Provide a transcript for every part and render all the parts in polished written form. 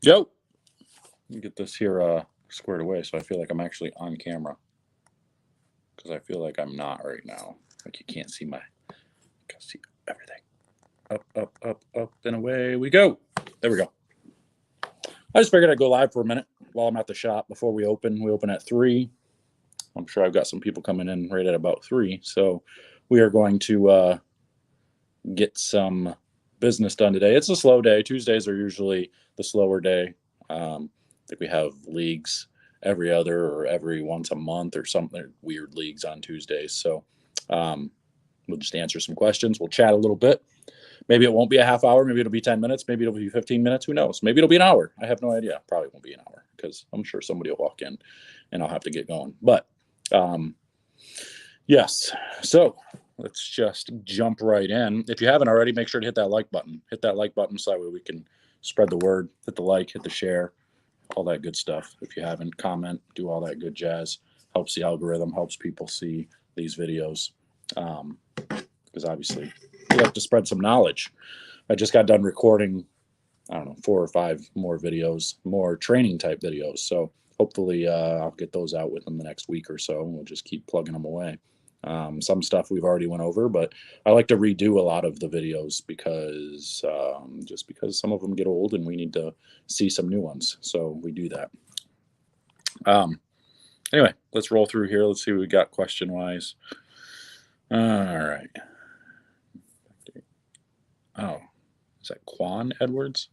Yo, get this here squared away so I feel like I'm actually on camera. Because I feel like I'm not right now. Like you can't see see everything. Up, up, up, up, and away we go. There we go. I just figured I'd go live for a minute while I'm at the shop before we open. We open at 3. I'm sure I've got some people coming in right at about 3. So we are going to get some business done today. It's a slow day. Tuesdays are usually the slower day. I think we have leagues every other or every once a month or something, weird leagues on Tuesdays. So we'll just answer some questions. We'll chat a little bit. Maybe it won't be a half hour. Maybe it'll be 10 minutes. Maybe it'll be 15 minutes. Who knows? Maybe it'll be an hour. I have no idea. Probably won't be an hour because I'm sure somebody will walk in and I'll have to get going. But yes. So let's just jump right in. If you haven't already, make sure to hit that like button. Hit that like button so that way we can spread the word. Hit the like, hit the share, all that good stuff. If you haven't, comment, do all that good jazz. Helps the algorithm, helps people see these videos. Because obviously we have to spread some knowledge. I just got done recording, I don't know, 4 or 5 more videos, more training type videos. So hopefully I'll get those out within the next week or so. We'll just keep plugging them away. Some stuff we've already went over, but I like to redo a lot of the videos because just because some of them get old and we need to see some new ones. So we do that. Anyway, let's roll through here. Let's see what we got question wise. All right. Oh, is that Quan Edwards?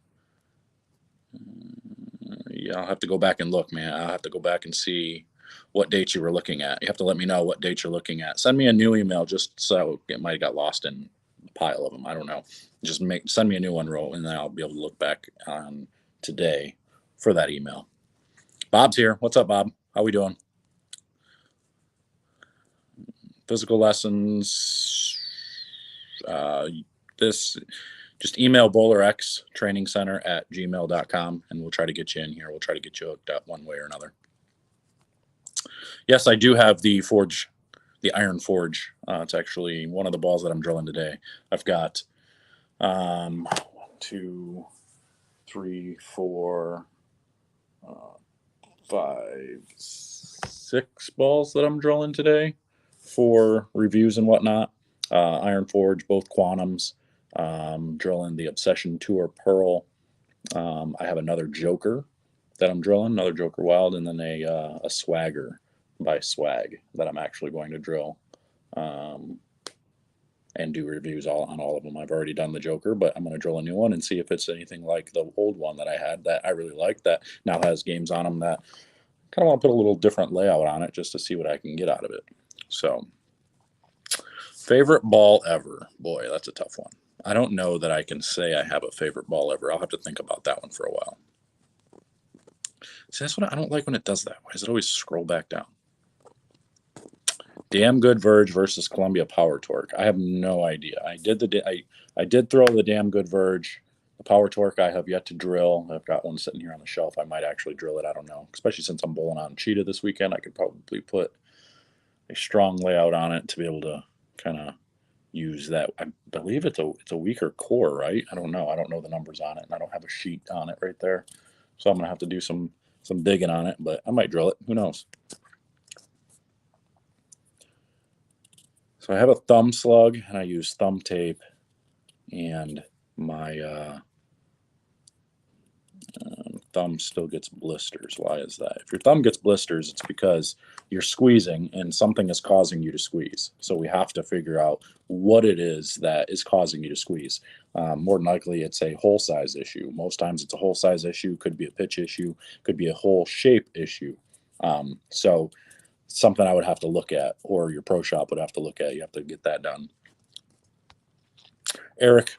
Yeah, I'll have to go back and look, man. I'll have to go back and see what dates you were looking at. You have to let me know what dates you're looking at. Send me a new email just so it might have got lost in a pile of them. I don't know. Just send me a new one, roll, and then I'll be able to look back on today for that email. Bob's here. What's up, Bob? How we doing? Physical lessons. This just email BowlerX Training Center at gmail.com and we'll try to get you in here. We'll try to get you hooked up one way or another. Yes, I do have the forge, the iron forge. It's actually one of the balls that I'm drilling today. I've got 1, 2, 3, 4, 5, 6 balls that I'm drilling today for reviews and whatnot. Iron forge, both quantums. Drilling the Obsession Tour Pearl. I have another Joker that I'm drilling, another Joker Wild, and then a Swagger by Swag that I'm actually going to drill and do reviews on all of them. I've already done the Joker, but I'm going to drill a new one and see if it's anything like the old one that I had that I really like that now has games on them that kind of want to put a little different layout on it just to see what I can get out of it. So, favorite ball ever. Boy, that's a tough one. I don't know that I can say I have a favorite ball ever. I'll have to think about that one for a while. See, that's what I don't like when it does that. Why does it always scroll back down? Damn Good Verge versus Columbia Power Torque. I have no idea. I did throw the Damn Good Verge. The Power Torque I have yet to drill. I've got one sitting here on the shelf. I might actually drill it. I don't know. Especially since I'm bowling on Cheetah this weekend, I could probably put a strong layout on it to be able to kind of use that. I believe it's a weaker core, right? I don't know. I don't know the numbers on it, and I don't have a sheet on it right there. So I'm gonna have to do some digging on it, but I might drill it. Who knows? So I have a thumb slug, and I use thumb tape, and my thumb still gets blisters. Why is that? If your thumb gets blisters, it's because you're squeezing and something is causing you to squeeze. So we have to figure out what it is that is causing you to squeeze. More than likely, it's a hole size issue. Most times it's a hole size issue, could be a pitch issue, could be a hole shape issue. So something I would have to look at, or your pro shop would have to look at. You have to get that done. Eric,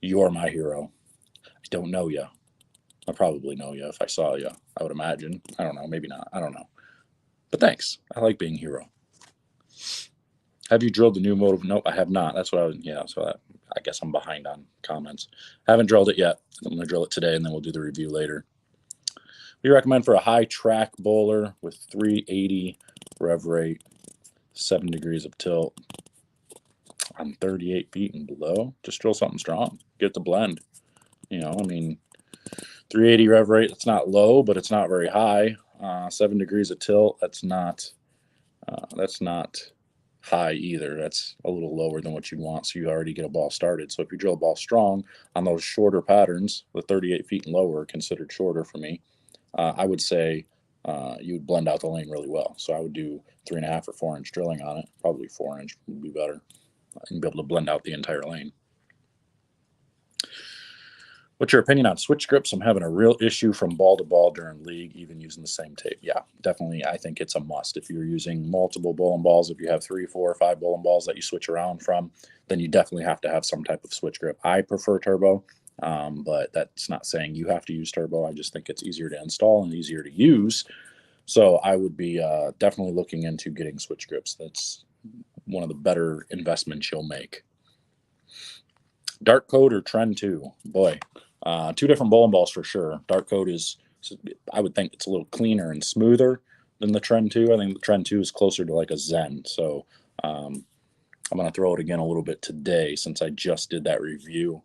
you're my hero. I don't know you. I probably know you if I saw you. I would imagine. I don't know. Maybe not. I don't know. But thanks. I like being hero. Have you drilled the new motive? Nope, I have not. That's what I was. Yeah. So I guess I'm behind on comments. Haven't drilled it yet. I'm going to drill it today, and then we'll do the review later. We recommend for a high track bowler with 380 rev rate, 7 degrees of tilt on 38 feet and below. Just drill something strong. Get the blend. You know, I mean, 380 rev rate, it's not low, but it's not very high. 7 degrees of tilt, that's not high either. That's a little lower than what you'd want, so you already get a ball started. So if you drill a ball strong on those shorter patterns, the 38 feet and lower are considered shorter for me, I would say you would blend out the lane really well. So I would do 3.5 or 4-inch drilling on it. Probably 4-inch would be better, and be able to blend out the entire lane. What's your opinion on switch grips? I'm having a real issue from ball to ball during league, even using the same tape. Yeah, definitely. I think it's a must. If you're using multiple bowling balls, if you have 3, 4, or 5 bowling balls that you switch around from, then you definitely have to have some type of switch grip. I prefer turbo, but that's not saying you have to use turbo. I just think it's easier to install and easier to use. So I would be definitely looking into getting switch grips. That's one of the better investments you'll make. Dark Code or Trend 2? Boy, 2 different bowling balls for sure. Dark Code is, I would think it's a little cleaner and smoother than the Trend 2. I think the Trend 2 is closer to like a Zen. So I'm going to throw it again a little bit today since I just did that review.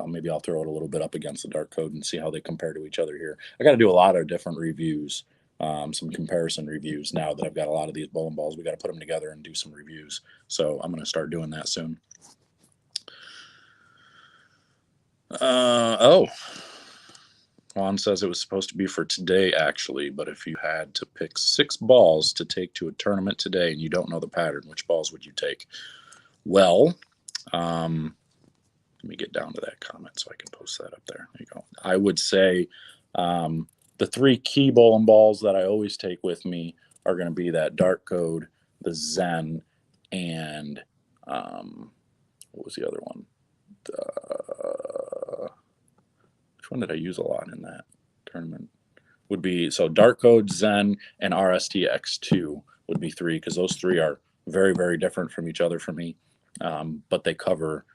Maybe I'll throw it a little bit up against the Dark Code and see how they compare to each other here. I got to do a lot of different reviews, some comparison reviews now that I've got a lot of these bowling balls. We got to put them together and do some reviews. So I'm going to start doing that soon. Juan says it was supposed to be for today, actually, but if you had to pick 6 balls to take to a tournament today and you don't know the pattern, which balls would you take? Well, let me get down to that comment so I can post that up there. There you go. I would say the 3 key bowling balls that I always take with me are going to be that Dark Code, the Zen, and what was the other one? Which one did I use a lot in that tournament? Would be, so Dark Code, Zen, and RST X2 would be 3, because those 3 are very, very different from each other for me, but they cover,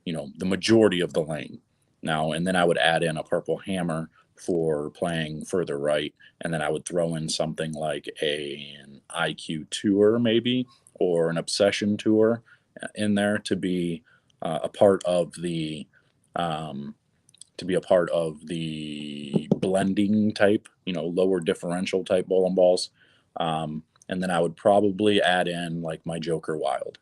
the majority of the lane. Now, and then I would add in a purple hammer for playing further right, and then I would throw in something like an IQ tour maybe, or an obsession tour in there to be a part of the blending type, lower differential type bowling balls. And then I would probably add in like my Joker Wild.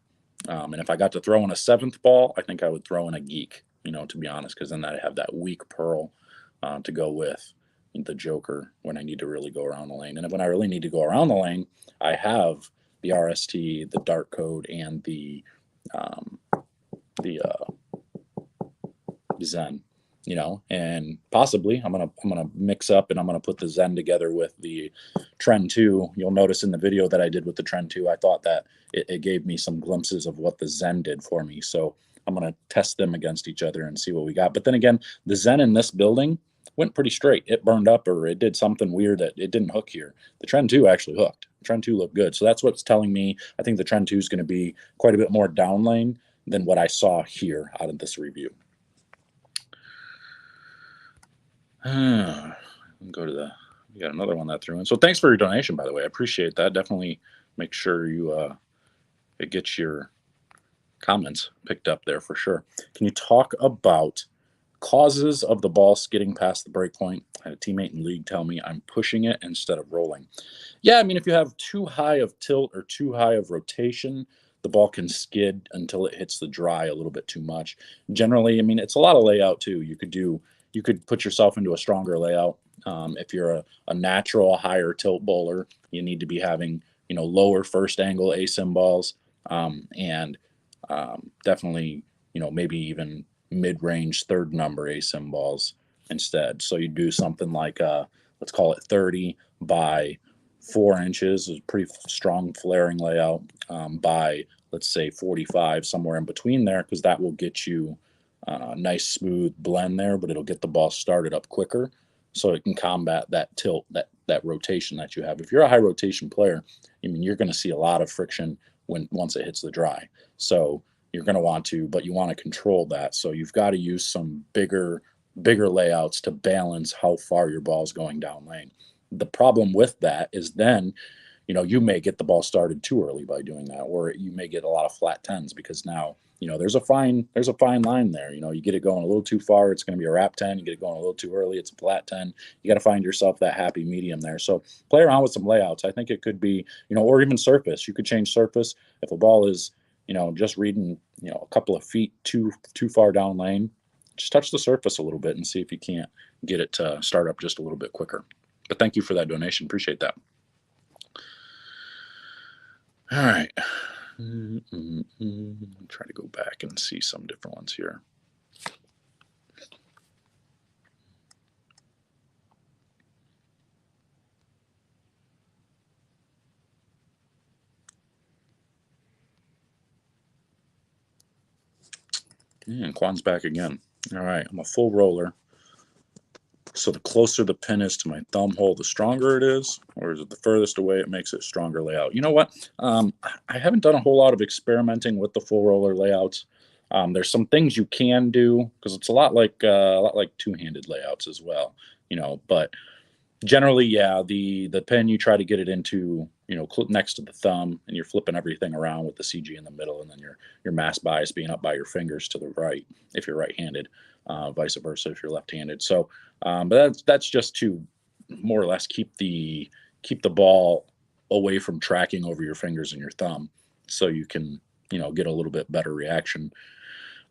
And if I got to throw in a 7th ball, I think I would throw in a Geek, to be honest, because then I'd have that weak pearl to go with the Joker when I need to really go around the lane. And when I really need to go around the lane, I have the RST, the Dark Code, and the Zen, and possibly I'm gonna mix up and I'm gonna put the Zen together with the Trend 2. You'll notice in the video that I did with the Trend 2, I thought that it gave me some glimpses of what the Zen did for me. So I'm gonna test them against each other and see what we got. But then again, the Zen in this building went pretty straight. It burned up, or it did something weird that it didn't hook here. The Trend 2 actually hooked. The Trend 2 looked good. So that's what's telling me I think the Trend 2 is going to be quite a bit more down lane than what I saw here out of this review. Go to we got another one that threw in. So thanks for your donation, by the way. I appreciate that. Definitely make sure you it gets your comments picked up there for sure. Can you talk about causes of the ball skidding past the break point? I had a teammate in league tell me I'm pushing it instead of rolling. Yeah, I mean, if you have too high of tilt or too high of rotation, the ball can skid until it hits the dry a little bit too much. Generally, I mean, it's a lot of layout too. You could put yourself into a stronger layout. If you're a natural higher tilt bowler, you need to be having lower first angle asim balls, and definitely maybe even mid-range 3rd number asim balls instead. So you do something like let's call it 30 by 4 inches, is a pretty strong flaring layout, by let's say 45, somewhere in between there, because that will get you a nice smooth blend there, but it'll get the ball started up quicker, so it can combat that tilt, that rotation that you have. If you're a high rotation player, I mean, you're going to see a lot of friction once it hits the dry. So you're going to want to, but you want to control that. So you've got to use some bigger layouts to balance how far your ball is going down lane. The problem with that is then, you may get the ball started too early by doing that, or you may get a lot of flat 10s because now, You know, there's a fine line there. You know, you get it going a little too far, it's going to be a wrap 10. You get it going a little too early, it's a flat 10. You got to find yourself that happy medium there. So play around with some layouts. I think it could be, you know, or even surface. You could change surface if a ball is, you know, just reading, you know, a couple of feet too far down lane. Just touch the surface a little bit and see if you can't get it to start up just a little bit quicker. But thank you for that donation. Appreciate that. All right. Try to go back and see some different ones here. And Quan's back again. All right, I'm a full roller. So the closer the pin is to my thumb hole, the stronger it is, or is it the furthest away? It makes it stronger layout. You know what? I haven't done a whole lot of experimenting with the full roller layouts. There's some things you can do because it's a lot like two-handed layouts as well. You know, but generally, yeah, the pen you try to get it into, you know, next to the thumb, and you're flipping everything around with the CG in the middle, and then your mass bias being up by your fingers to the right if you're right-handed, vice versa if you're left-handed. So, but that's just to more or less keep the ball away from tracking over your fingers and your thumb, so you can, you know, get a little bit better reaction.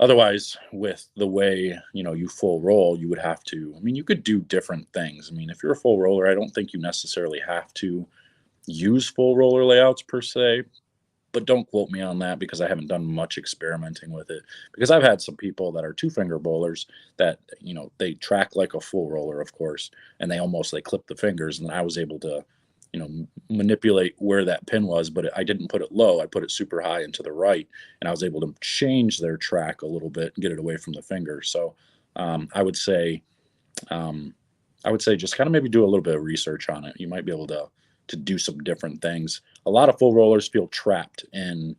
Otherwise, with the way, you know, you full roll, you would have to, I mean, you could do different things. I mean, if you're a full roller, I don't think you necessarily have to use full roller layouts per se, but don't quote me on that because I haven't done much experimenting with it. Because I've had some people that are two-finger bowlers that, you know, they track like a full roller, of course, and they almost like clip the fingers, and I was able to, you know, manipulate where that pin was, but I didn't put it low. I put it super high and to the right, and I was able to change their track a little bit and get it away from the finger. So I would say, um, just kind of maybe do a little bit of research on it. You might be able to do some different things. A lot of full rollers feel trapped in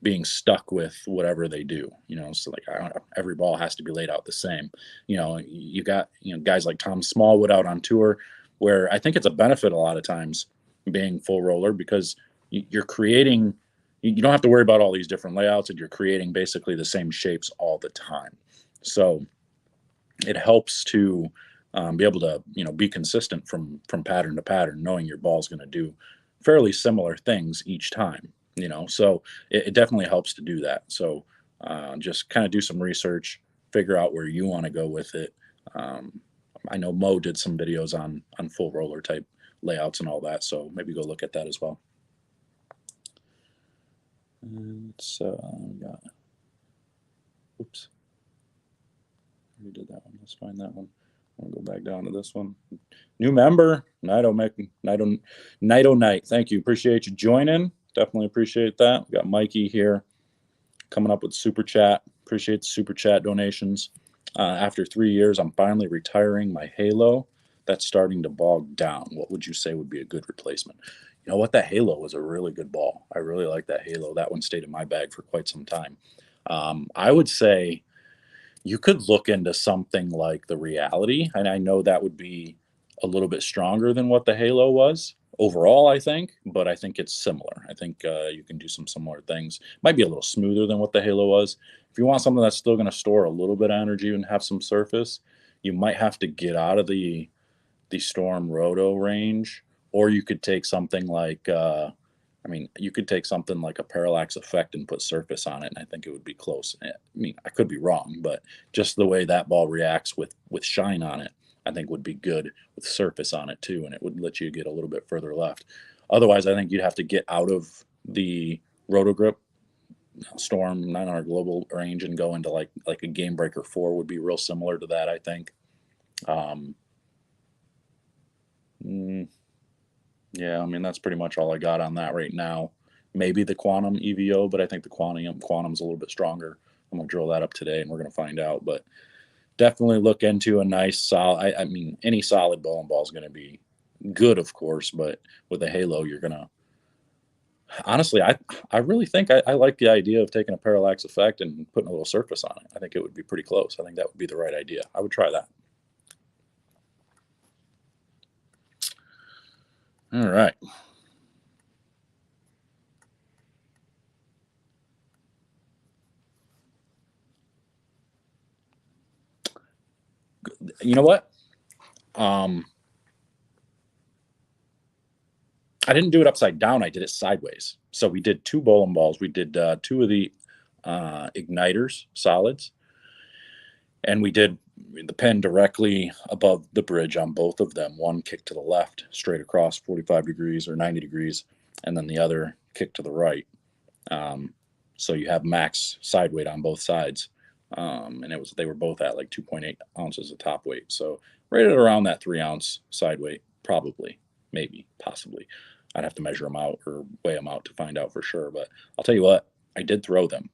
being stuck with whatever they do. You know, so like I don't know, every ball has to be laid out the same. You know, you got, you know, guys like Tom Smallwood out on tour, where I think it's a benefit a lot of times being full roller because you're creating. You don't have to worry about all these different layouts, and you're creating basically the same shapes all the time. So it helps to be able to, you know, be consistent from pattern to pattern, knowing your ball's going to do fairly similar things each time. You know, so it definitely helps to do that. So just kind of do some research, figure out where you want to go with it. Um, I know Mo did some videos on full roller type layouts and all that, so maybe go look at that as well. And so we got, oops, we did that one. Let's find that one. I'll go back down to this one. New member, Night Night. Thank you. Appreciate you joining. Definitely appreciate that. We got Mikey here coming up with super chat. Appreciate the super chat donations. After 3 years, I'm finally retiring my Halo. That's starting to bog down. What would you say would be a good replacement? You know what? That Halo was a really good ball. I really like that Halo. That one stayed in my bag for quite some time. I would say you could look into something like the Reality, and I know that would be a little bit stronger than what the Halo was overall, I think, but I think it's similar. I think you can do some similar things. Might be a little smoother than what the Halo was. If you want something that's still going to store a little bit of energy and have some surface, you might have to get out of the Storm Roto range, or you could take something like I mean, you could take something like a parallax effect and put surface on it, and I think it would be close. I mean, I could be wrong, but just the way that ball reacts with shine on it, I think would be good with surface on it too, and it would let you get a little bit further left. Otherwise, I think you'd have to get out of the Roto Grip Storm 900 Global range and go into like a Game Breaker 4 would be real similar to that, I think. Um, Yeah, I mean that's pretty much all I got on that right now. Maybe the Quantum EVO, but I think the Quantum's a little bit stronger. I'm gonna drill that up today, and we're gonna find out. But definitely look into a nice solid. I mean, any solid bowling ball is gonna be good, of course, but with a Halo, you're gonna. Honestly, I really think I like the idea of taking a parallax effect and putting a little surface on it. I think it would be pretty close. I think that would be the right idea. I would try that. All right. You know what? I didn't do it upside down. I did it sideways. So we did 2 bowling balls. We did 2 of the igniters solids, and we did the pin directly above the bridge on both of them. One kick to the left, straight across 45 degrees or 90 degrees, and then the other kick to the right. So you have max side weight on both sides. And they were both at like 2.8 ounces of top weight. So right at around that 3-ounce side weight, probably, maybe, possibly. I'd have to measure them out or weigh them out to find out for sure. But I'll tell you what, I did throw them.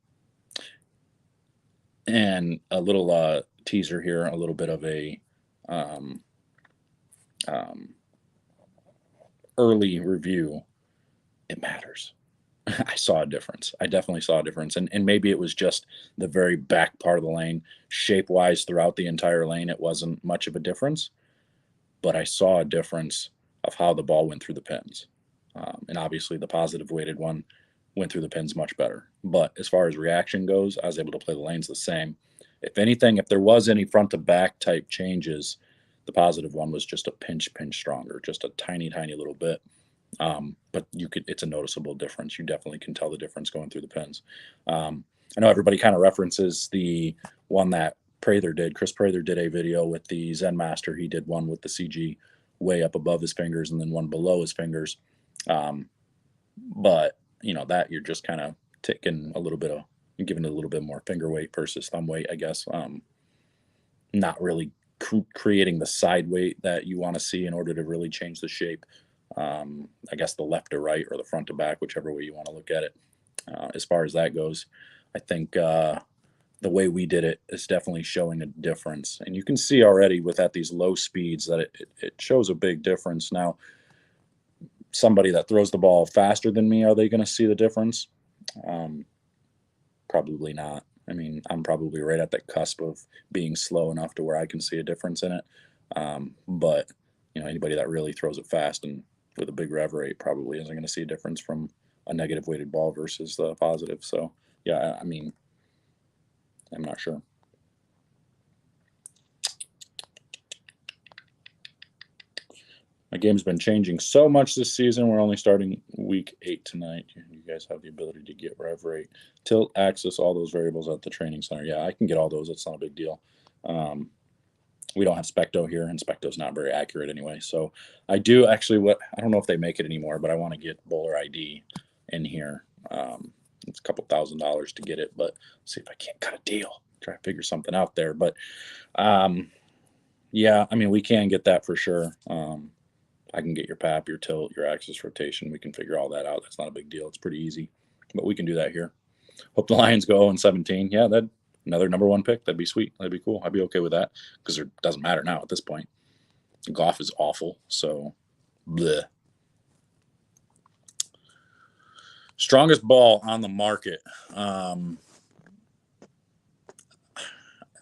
And a little teaser here, a little bit of a early review. It matters. I saw a difference. I definitely saw a difference. And maybe it was just the very back part of the lane. Shape-wise, throughout the entire lane, it wasn't much of a difference. But I saw a difference of how the ball went through the pins. And obviously, the positive weighted one went through the pins much better. But as far as reaction goes, I was able to play the lanes the same. If anything, if there was any front-to-back type changes, the positive one was just a pinch stronger, just a tiny, tiny little bit. But it's a noticeable difference. You definitely can tell the difference going through the pins. I know everybody kind of references the one that Prather did. Chris Prather did a video with the Zen Master. He did one with the CG way up above his fingers and then one below his fingers. But that you're just kind of taking a little bit of, giving it a little bit more finger weight versus thumb weight, I guess. Not really creating the side weight that you want to see in order to really change the shape. I guess the left to right or the front to back, whichever way you want to look at it. As far as that goes, I think the way we did it is definitely showing a difference. And you can see already at these low speeds that it shows a big difference. Now, somebody that throws the ball faster than me, are they going to see the difference? Probably not. I mean, I'm probably right at that cusp of being slow enough to where I can see a difference in it. But anybody that really throws it fast and with a big rev rate probably isn't going to see a difference from a negative weighted ball versus the positive. So yeah, I mean, I'm not sure. My game's been changing so much this season. We're only starting week 8 tonight. You guys have the ability to get rev rate, tilt, axis, all those variables at the training center. Yeah, I can get all those. It's not a big deal. We don't have Specto here, and Specto's not very accurate anyway. So I do actually I don't know if they make it anymore, but I want to get Bowler ID in here. It's a couple $1,000s to get it, but see if I can't cut a deal. Try to figure something out there. But yeah, I mean, we can get that for sure. I can get your PAP, your tilt, your axis rotation. We can figure all that out. That's not a big deal. It's pretty easy, but we can do that here. Hope the Lions go 0-17. Yeah, another number 1 pick. That'd be sweet. That'd be cool. I'd be okay with that because it doesn't matter now at this point. Goff is awful. So, bleh. Strongest ball on the market.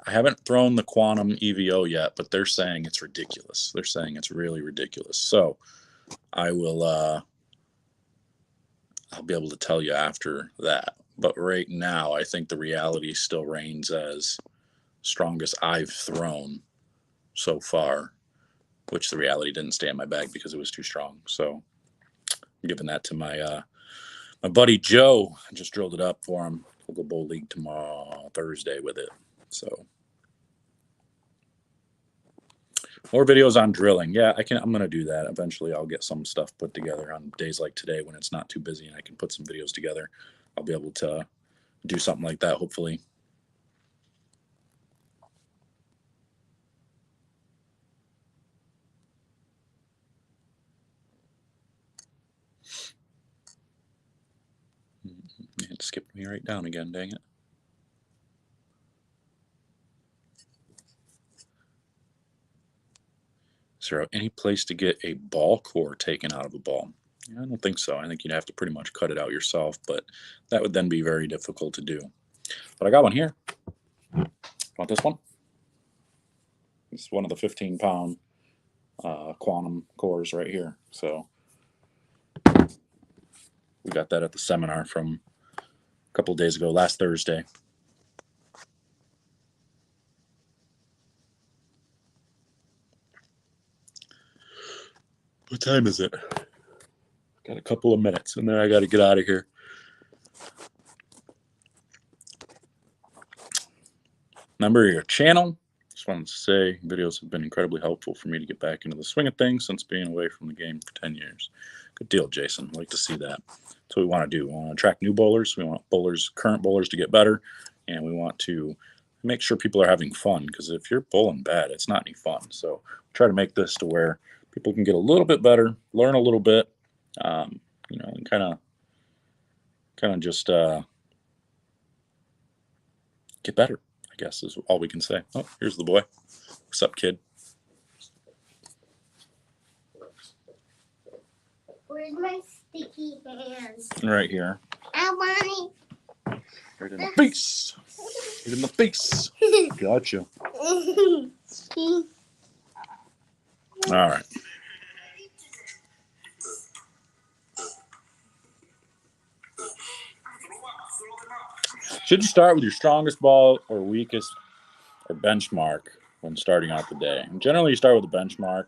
I haven't thrown the Quantum EVO yet, but they're saying it's ridiculous. They're saying it's really ridiculous. So I will, I'll be able to tell you after that. But right now, I think the reality still reigns as strongest I've thrown so far, which the reality didn't stay in my bag because it was too strong. So I'm giving that to my my buddy Joe. I just drilled it up for him. We'll go bowl league tomorrow, Thursday with it. So more videos on drilling. Yeah, I'm going to do that. Eventually, I'll get some stuff put together on days like today when it's not too busy and I can put some videos together. I'll be able to do something like that, hopefully. It skipped me right down again, dang it. Is there any place to get a ball core taken out of a ball? I don't think so. I think you'd have to pretty much cut it out yourself, but that would then be very difficult to do. But I got one here. Want this one? It's one of the 15-pound quantum cores right here. So we got that at the seminar from a couple of days ago, last Thursday. What time is it? Got a couple of minutes, and then I got to get out of here. Remember your channel. Just wanted to say videos have been incredibly helpful for me to get back into the swing of things since being away from the game for 10 years. Good deal, Jason. I'd like to see that. That's what we want to do. We want to attract new bowlers. We want current bowlers to get better, and we want to make sure people are having fun, because if you're bowling bad, it's not any fun. So try to make this to where people can get a little bit better, learn a little bit, and kind of just get better, I guess is all we can say. Oh, here's the boy. What's up, kid? Where's my sticky hands? Right here. I want it. Right in the face. Right in the face. Gotcha. All right. Should you start with your strongest ball or weakest or benchmark when starting out the day? And generally, you start with a benchmark,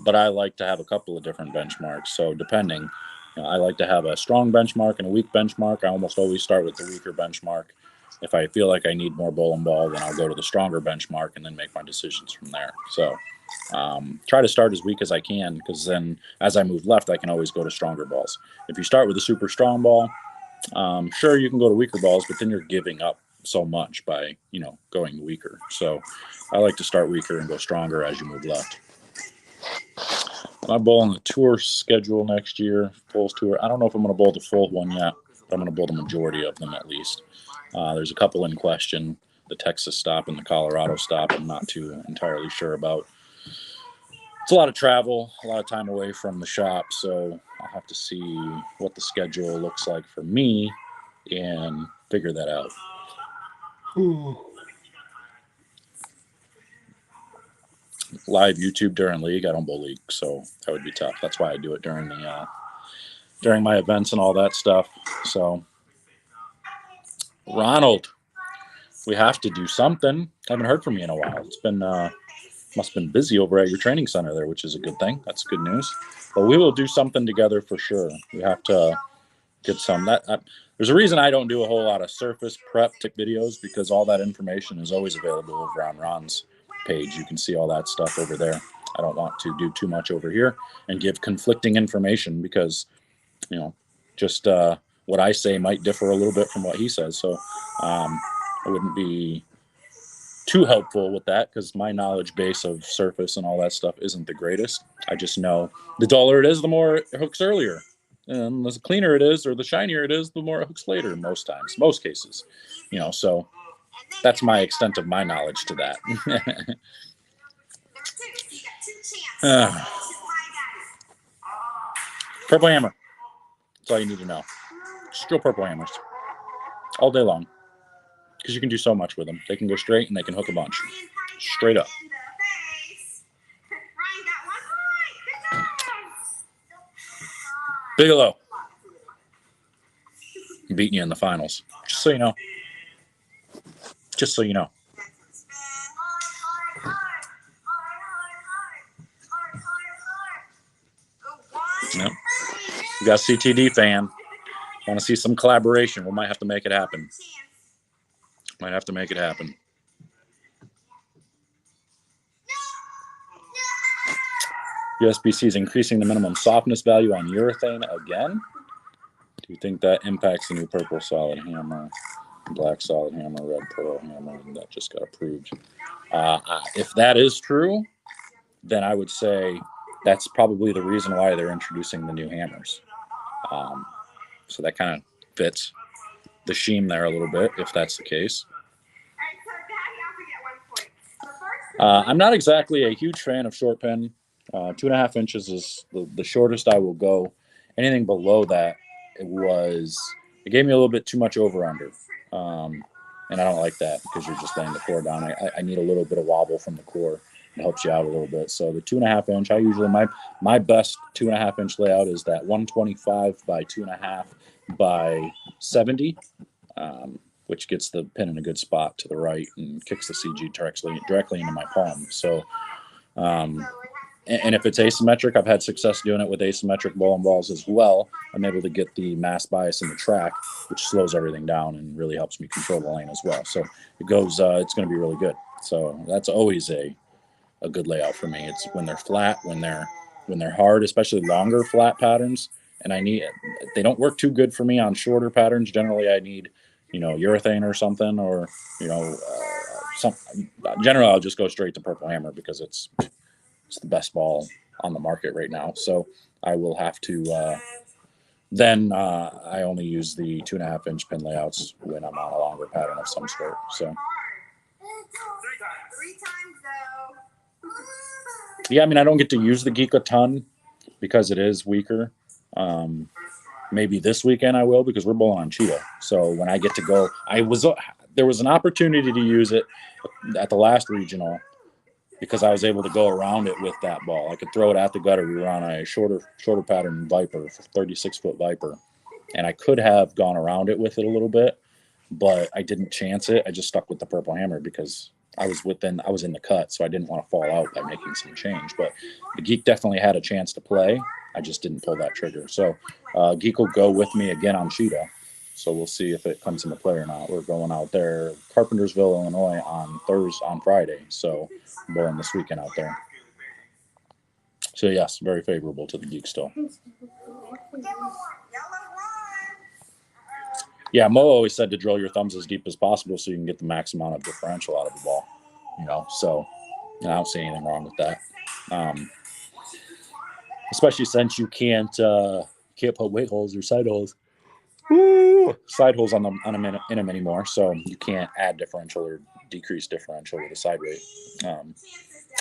but I like to have a couple of different benchmarks. So depending, I like to have a strong benchmark and a weak benchmark. I almost always start with the weaker benchmark. If I feel like I need more bowling ball, then I'll go to the stronger benchmark and then make my decisions from there. So try to start as weak as I can, because then as I move left, I can always go to stronger balls. If you start with a super strong ball, sure, you can go to weaker balls, but then you're giving up so much by, going weaker. So I like to start weaker and go stronger as you move left. I bowl on the tour schedule next year, Bulls Tour. I don't know if I'm going to bowl the full one yet, but I'm going to bowl the majority of them at least. There's a couple in question. The Texas stop and the Colorado stop I'm not too entirely sure about. It's a lot of travel, a lot of time away from the shop, so I'll have to see what the schedule looks like for me and figure that out. Live YouTube during league, I don't bowl league, so that would be tough. That's why I do it during my events and all that stuff. So, Ronald, we have to do something. I haven't heard from you in a while. It's been must have been busy over at your training center there, which is a good thing. That's good news. But we will do something together for sure. We have to get some. There's a reason I don't do a whole lot of surface prep tip videos, because all that information is always available over on Ron's page. You can see all that stuff over there. I don't want to do too much over here and give conflicting information, because just what I say might differ a little bit from what he says. So I wouldn't be too helpful with that, because my knowledge base of surface and all that stuff isn't the greatest. I just know the duller it is, the more it hooks earlier. And the cleaner it is, or the shinier it is, the more it hooks later most cases. So that's my extent of my knowledge to that. Purple hammer. That's all you need to know. Just drill purple hammers all day long, because you can do so much with them. They can go straight and they can hook a bunch. Straight up. Bigelow. I'm beating you in the finals. Just so you know. Just so you know. Yep. We got a CTD fan. Want to see some collaboration? We might have to make it happen. USBC is increasing the minimum softness value on urethane again. Do you think that impacts the new purple solid hammer, black solid hammer, red pearl hammer that just got approved? If that is true, then I would say that's probably the reason why they're introducing the new hammers. So that kind of fits the sheen there a little bit, if that's the case. I'm not exactly a huge fan of short pin. 2.5 inches is the shortest I will go. Anything below that, it gave me a little bit too much over under. And I don't like that, because you're just laying the core down. I need a little bit of wobble from the core. It helps you out a little bit. So the 2.5 inch, I usually, my best 2.5 inch layout is that 125 by 2.5 by 70, which gets the pin in a good spot to the right and kicks the CG directly into my palm. So, and if it's asymmetric, I've had success doing it with asymmetric bowling balls as well. I'm able to get the mass bias in the track, which slows everything down and really helps me control the lane as well. So it goes, it's going to be really good. So that's always a good layout for me. It's when they're flat, when they're hard, especially longer flat patterns. And they don't work too good for me on shorter patterns. Generally, I need, urethane or something, or, generally I'll just go straight to Purple Hammer because it's the best ball on the market right now. So I will have to, then I only use the 2.5 inch pin layouts when I'm on a longer pattern of some sort. So. Three times though. Yeah, I mean, I don't get to use the Geek a ton because it is weaker. Maybe this weekend I will because we're bowling on Cheetah. So when I get to go, there was an opportunity to use it at the last regional because I was able to go around it with that ball. I could throw it at the gutter. We were on a shorter pattern Viper, 36-foot Viper, and I could have gone around it with it a little bit, but I didn't chance it. I just stuck with the Purple Hammer because I was in the cut, so I didn't want to fall out by making some change. But the Geek definitely had a chance to play. I just didn't pull that trigger. So Geek will go with me again on Cheetah. So we'll see if it comes into play or not. We're going out there, Carpentersville, Illinois, on Friday. So I'm bowling this weekend out there. So yes, very favorable to the Geek still. Yeah, Mo always said to drill your thumbs as deep as possible so you can get the max amount of differential out of the ball. So I don't see anything wrong with that. Especially since you can't put weight holes or side holes. Side holes in them anymore, so you can't add differential or decrease differential with a side weight.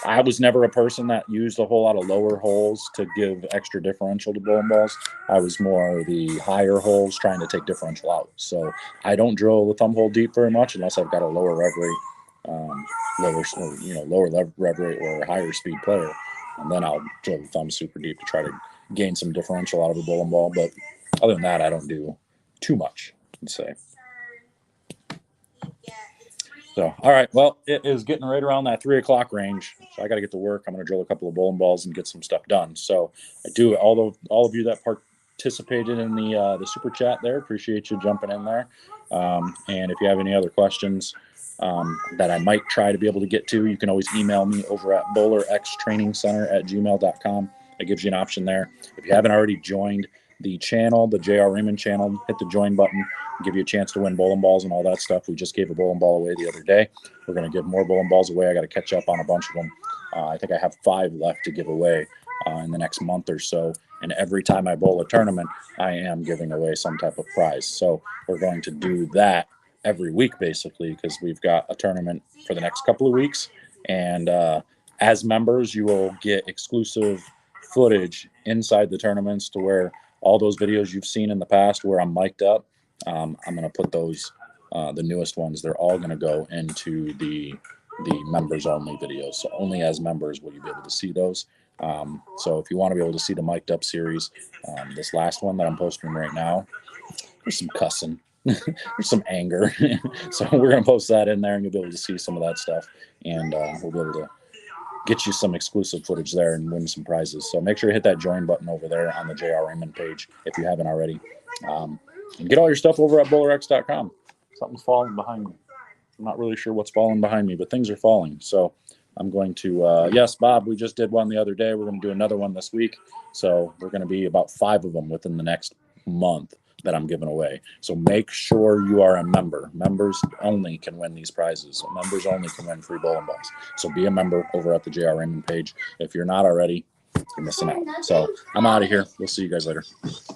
I was never a person that used a whole lot of lower holes to give extra differential to bowling balls. I was more the higher holes trying to take differential out. So I don't drill the thumb hole deep very much unless I've got a lower rev rate, lower rev rate or a higher speed player, and then I'll drill the thumb super deep to try to gain some differential out of a bowling ball. But other than that, I don't do too much, I'd say. So, all right, well, it is getting right around that 3 o'clock range, so I got to get to work. I'm going to drill a couple of bowling balls and get some stuff done. So I do, all of you that participated in the super chat there, appreciate you jumping in there. And if you have any other questions that I might try to be able to get to, you can always email me over at BowlerX.com. That gives you an option there. If you haven't already joined the channel, the J.R. Raymond channel, hit the join button, give you a chance to win bowling balls and all that stuff. We just gave a bowling ball away the other day. We're going to give more bowling balls away. I got to catch up on a bunch of them. I think I have 5 left to give away in the next month or so. And every time I bowl a tournament, I am giving away some type of prize. So we're going to do that every week, basically, because we've got a tournament for the next couple of weeks. And as members, you will get exclusive footage inside the tournaments to where all those videos you've seen in the past where I'm mic'd up, I'm going to put those, the newest ones, they're all going to go into the members only videos. So only as members will you be able to see those. So if you want to be able to see the mic'd up series, this last one that I'm posting right now, there's some cussing, there's some anger. So we're going to post that in there and you'll be able to see some of that stuff. And we'll be able to get you some exclusive footage there and win some prizes. So make sure you hit that join button over there on the J.R. Raymond page if you haven't already. And get all your stuff over at BowlerX.com. Something's falling behind me. I'm not really sure what's falling behind me, but things are falling. So I'm going to, yes, Bob, we just did one the other day. We're going to do another one this week. So we're going to be about 5 of them within the next month that I'm giving away. So make sure you are a member. Members only can win these prizes. So members only can win free bowling balls. So be a member over at the J.R. Raymond page. If you're not already, you're missing out. So I'm out of here. We'll see you guys later.